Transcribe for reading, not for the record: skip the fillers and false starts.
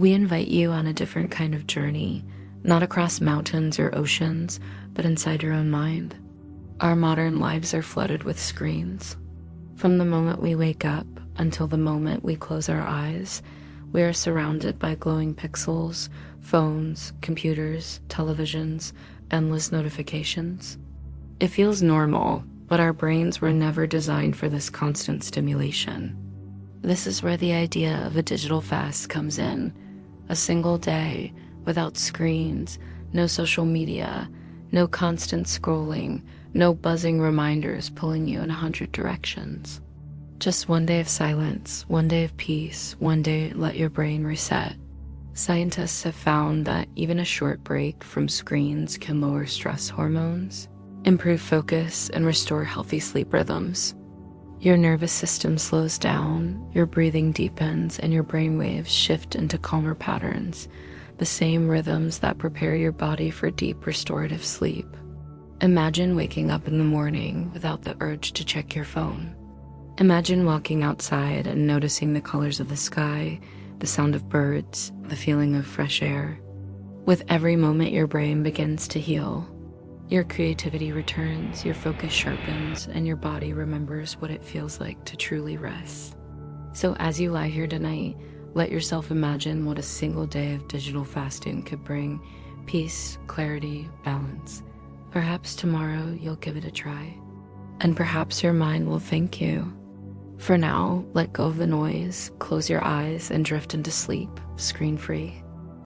We invite you on a different kind of journey, not across mountains or oceans, but inside your own mind. Our modern lives are flooded with screens. From the moment we wake up until the moment we close our eyes, we are surrounded by glowing pixels, phones, computers, televisions, endless notifications. It feels normal, but our brains were never designed for this constant stimulation. This is where the idea of a digital fast comes in. A single day without screens, no social media, no constant scrolling, no buzzing reminders pulling you in 100 directions. Just one day of silence, one day of peace, one day let your brain reset. Scientists have found that even a short break from screens can lower stress hormones, improve focus, and restore healthy sleep rhythms. Your nervous system slows down, your breathing deepens, and your brain waves shift into calmer patterns, the same rhythms that prepare your body for deep restorative sleep. Imagine waking up in the morning without the urge to check your phone. Imagine walking outside and noticing the colors of the sky, the sound of birds, the feeling of fresh air. With every moment, your brain begins to heal. Your creativity returns, your focus sharpens, and your body remembers what it feels like to truly rest. So as you lie here tonight, let yourself imagine what a single day of digital fasting could bring: peace, clarity, balance. Perhaps tomorrow you'll give it a try, and perhaps your mind will thank you. For now, let go of the noise, close your eyes, and drift into sleep, screen-free.